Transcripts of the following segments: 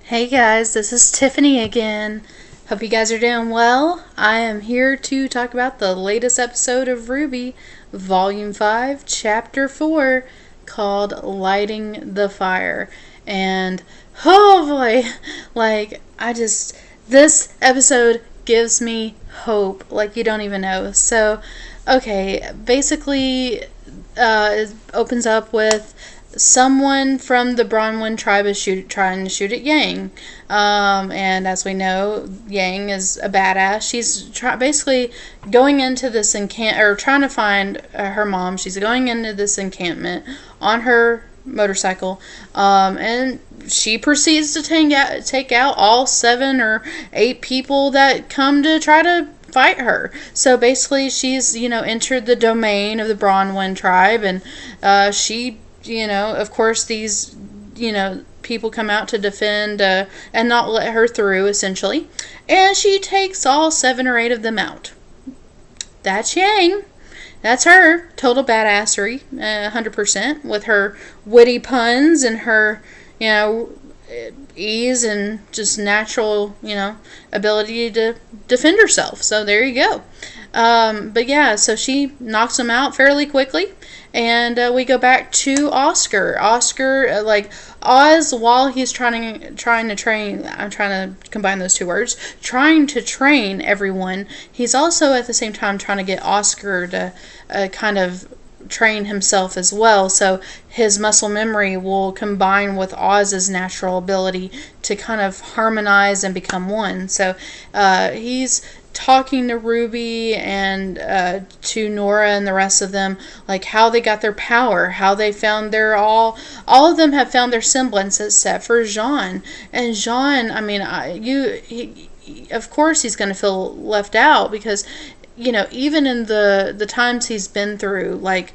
Hey guys, this is Tiffany again. Hope you guys are doing well. I am here to talk about the latest episode of RWBY, Volume 5, Chapter 4, called Lighting the Fire. And, oh boy, this episode gives me hope, like you don't even know. So, okay, basically, it opens up with someone from the Bronwyn tribe is trying to shoot at Yang. And as we know, Yang is a badass. She's basically going into this trying to find her mom. She's going into this encampment on her motorcycle, and she proceeds to take out all 7 or 8 people that come to try to fight her. So basically, she's entered the domain of the Bronwyn tribe, and she. Of course, these, people come out to defend and not let her through, essentially. And she takes all 7 or 8 of them out. That's Yang. That's her. Total badassery, 100%, with her witty puns and her, ease and just natural, ability to defend herself. So there you go. But yeah, so she knocks them out fairly quickly. And we go back to Oscar. Oscar, Oz, while he's trying to train, I'm trying to combine those 2 words, trying to train everyone, he's also at the same time trying to get Oscar to kind of train himself as well. So his muscle memory will combine with Oz's natural ability to kind of harmonize and become one. So he's talking to RWBY and to Nora and the rest of them, like how they got their power, how they found all of them have found their semblance except for Jean. And Jean, I mean, of course he's going to feel left out because even in the times he's been through, what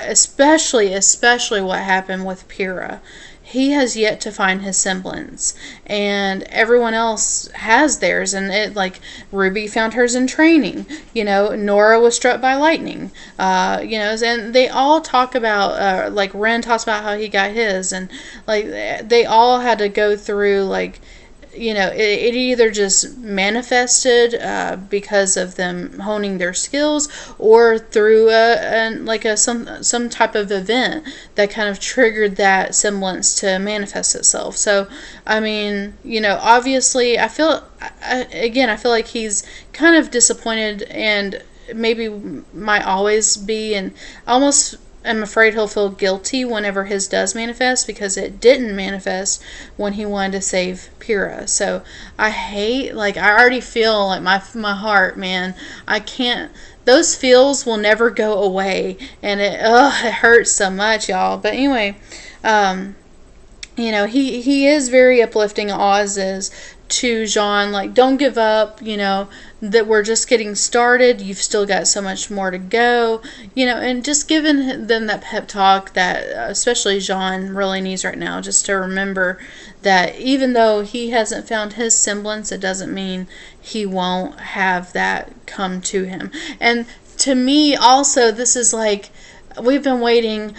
especially what happened with Pyrrha, he has yet to find his semblance, and everyone else has theirs. And RWBY found hers in training. Nora was struck by lightning. And they all talk about Ren talks about how he got his, and they all had to go through it either just manifested because of them honing their skills, or through some type of event that kind of triggered that semblance to manifest itself. So, I mean, obviously, I feel like he's kind of disappointed, and maybe might always be, and almost I'm afraid he'll feel guilty whenever his does manifest, because it didn't manifest when he wanted to save Pyrrha. So I already feel like my heart, man, I can't, those feels will never go away, and it hurts so much, y'all. But anyway, he is very uplifting, Oz is, to Jean, don't give up, that we're just getting started, you've still got so much more to go, and just giving them that pep talk that especially Jean really needs right now, just to remember that even though he hasn't found his semblance, it doesn't mean he won't have that come to him. And to me also, this is we've been waiting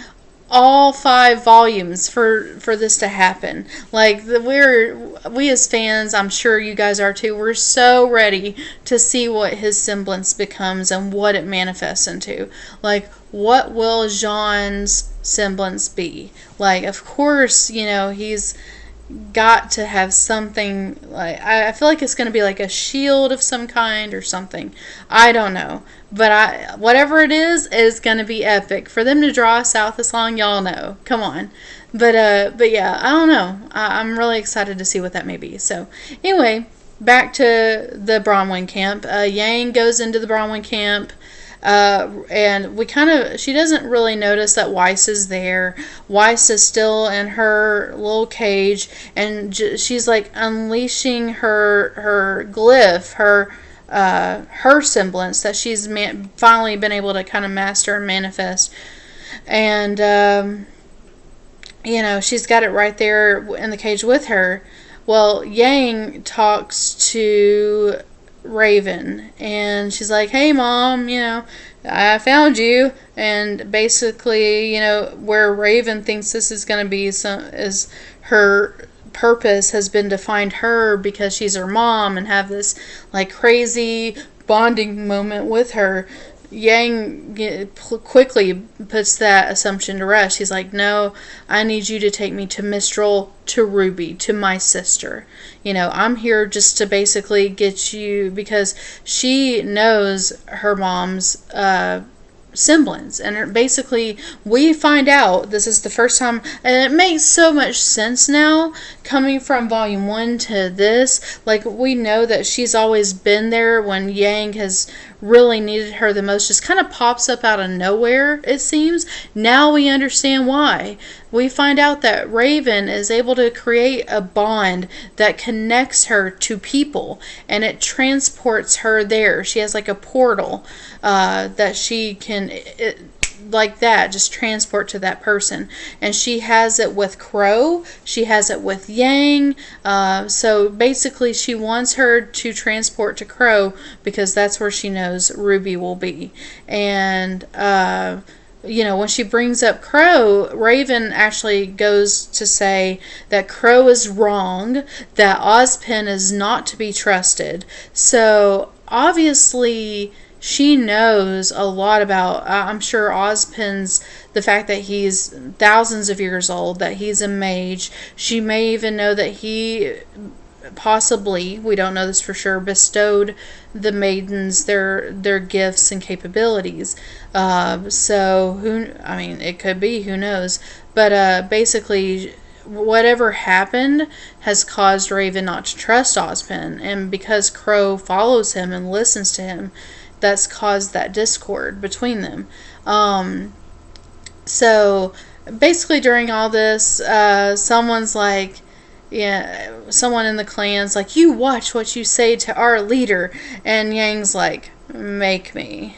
all 5 volumes for this to happen. We as fans, I'm sure you guys are too, we're so ready to see what his semblance becomes and what it manifests into. What will Jean's semblance be? Of course, he's got to have something, I feel like it's going to be like a shield of some kind or something. I don't know. But whatever it is going to be epic. For them to draw us out this long, y'all know. Come on. But yeah, I don't know. I'm really excited to see what that may be. So anyway, back to the Bronwyn camp. Yang goes into the Bronwyn camp. And she doesn't really notice that Weiss is there. Weiss is still in her little cage, and she's unleashing her glyph, her semblance that she's finally been able to kind of master and manifest. And she's got it right there in the cage with her. Well, Yang talks to Raven, and she's like, hey Mom, I found you. And basically, where Raven thinks this is going to be is her purpose has been to find her because she's her mom and have this like crazy bonding moment with her, Yang quickly puts that assumption to rest. He's like, no, I need you to take me to Mistral, to RWBY, to my sister. I'm here just to basically get you, because she knows her mom's semblance, and basically we find out this is the first time, and it makes so much sense now coming from volume 1 to this. Like, we know that she's always been there when Yang has really needed her the most, just kind of pops up out of nowhere, it seems. Now we understand why. We find out that Raven is able to create a bond that connects her to people, and it transports her there. She has like a portal that she can, like that, just transport to that person. And she has it with Crow. She has it with Yang. So basically she wants her to transport to Crow because that's where she knows RWBY will be. And when she brings up Crow, Raven actually goes to say that Crow is wrong, that Ozpin is not to be trusted. So obviously she knows a lot about, I'm sure, Ozpin's, the fact that he's thousands of years old, that he's a mage. She may even know that he possibly, we don't know this for sure, bestowed the maidens their gifts and capabilities. So it could be, who knows. But basically, whatever happened has caused Raven not to trust Ozpin, and because Crow follows him and listens to him, that's caused that discord between them. So basically during all this, someone's like, someone in the clan's like, you watch what you say to our leader. And Yang's like, make me.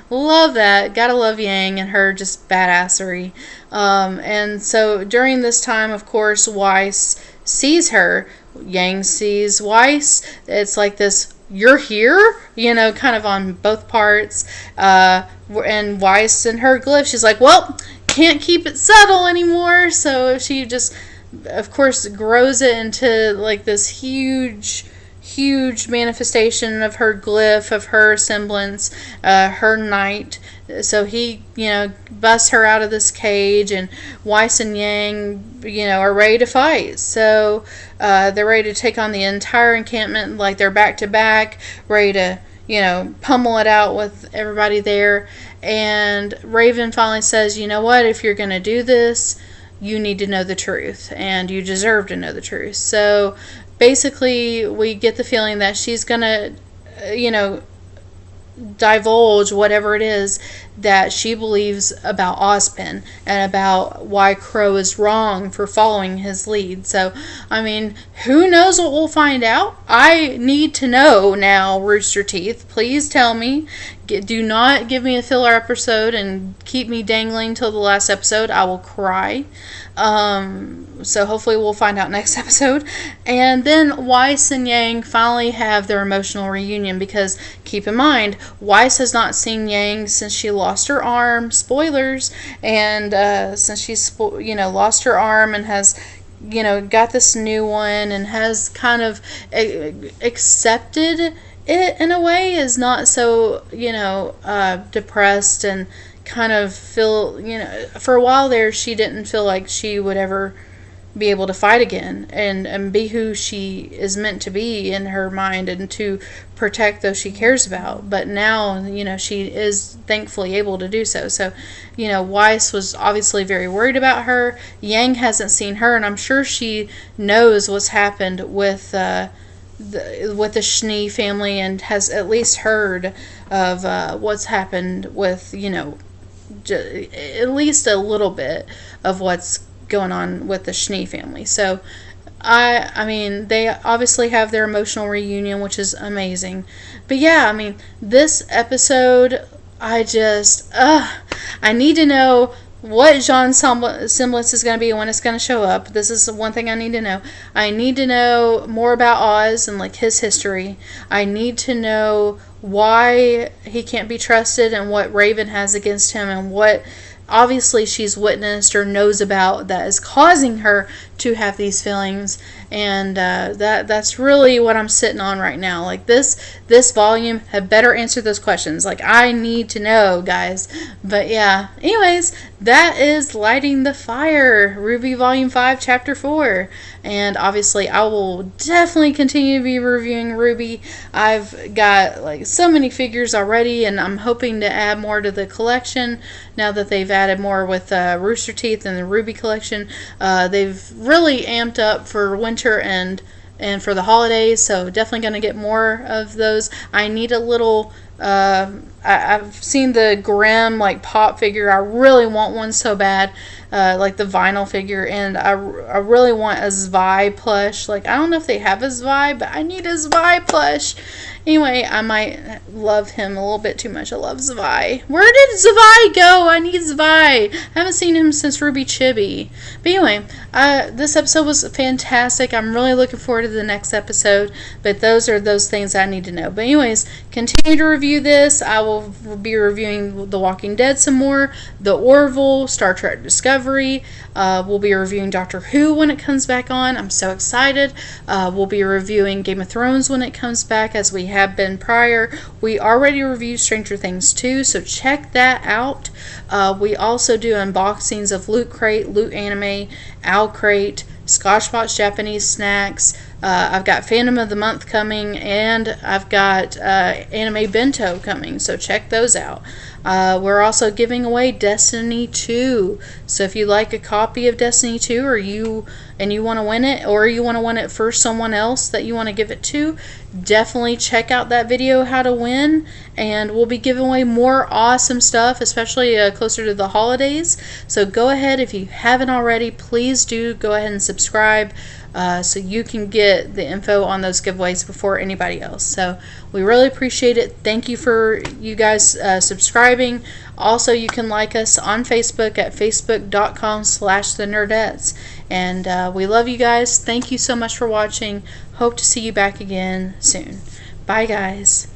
Love that. Gotta love Yang and her just badassery. And so during this time, of course, Weiss sees her. Yang sees Weiss. It's like this, you're here, kind of on both parts. And Weiss and her glyph, she's like, well, can't keep it subtle anymore. So she just, of course, grows it into like this huge manifestation of her glyph, of her semblance, her knight. So he, busts her out of this cage, and Weiss and Yang, are ready to fight. So they're ready to take on the entire encampment, like they're back to back, ready to, pummel it out with everybody there. And Raven finally says, you know what, if you're going to do this, you need to know the truth, and you deserve to know the truth. So basically, we get the feeling that she's going to, divulge whatever it is that she believes about Ozpin and about why Crow is wrong for following his lead. So, who knows what we'll find out? I need to know now, Rooster Teeth. Please tell me. Do not give me a filler episode and keep me dangling till the last episode. I will cry. So hopefully we'll find out next episode. And then Weiss and Yang finally have their emotional reunion, because keep in mind, Weiss has not seen Yang since she lost her arm. Spoilers. And since she's lost her arm and has got this new one and has kind of accepted it in a way, is not so depressed and kind of feel, for a while there she didn't feel like she would ever be able to fight again and be who she is meant to be in her mind and to protect those she cares about. But now, she is thankfully able to do so. So, Weiss was obviously very worried about her. Yang hasn't seen her, and I'm sure she knows what's happened with the Schnee family, and has at least heard of what's happened with, at least a little bit of what's going on with the Schnee family. So they obviously have their emotional reunion, which is amazing. But yeah, this episode, I need to know what Jean's semblance is going to be and when it's going to show up. This is one thing I need to know. I need to know more about Oz and his history. I need to know why he can't be trusted and what Raven has against him, and what obviously she's witnessed or knows about that is causing her to have these feelings. And that's really what I'm sitting on right now. Like this volume had better answer those questions. Like, I need to know, guys. But yeah, anyways, that is Lighting the Fire, RWBY Volume 5, Chapter 4. And obviously I will definitely continue to be reviewing RWBY. I've got like so many figures already, and I'm hoping to add more to the collection now that they've added more with Rooster Teeth and the RWBY collection. They've really amped up for winter and for the holidays, so definitely going to get more of those. I need a little I've seen the Grimm like pop figure. I really want one so bad, like the vinyl figure, and I really want a Zwei plush. Like, I don't know if they have a Zwei, but I need a Zwei plush. Anyway, I might love him a little bit too much. I love Zwei. Where did Zwei go? I need Zwei. I haven't seen him since RWBY Chibi. But anyway, this episode was fantastic. I'm really looking forward to the next episode. But those are those things I need to know. But anyways, continue to review this. I will be reviewing The Walking Dead some more, The Orville, Star Trek Discovery. We'll be reviewing Doctor Who when it comes back on. I'm so excited. We'll be reviewing Game of Thrones when it comes back, as we have been prior. We already reviewed Stranger Things 2, so check that out. We also do unboxings of Loot Crate, Loot Anime, Owl Crate, Scotchbox Japanese Snacks. I've got Fandom of the Month coming, and I've got Anime Bento coming, so check those out. We're also giving away Destiny 2, so if you like a copy of Destiny 2 or you want to win it, or you want to win it for someone else that you want to give it to, definitely check out that video how to win, and we'll be giving away more awesome stuff, especially closer to the holidays. So go ahead, if you haven't already, please do go ahead and subscribe, so you can get the info on those giveaways before anybody else. So we really appreciate it. Thank you for you guys subscribing. Also, you can like us on Facebook at facebook.com/thenerdettes. And we love you guys. Thank you so much for watching. Hope to see you back again soon. Bye, guys.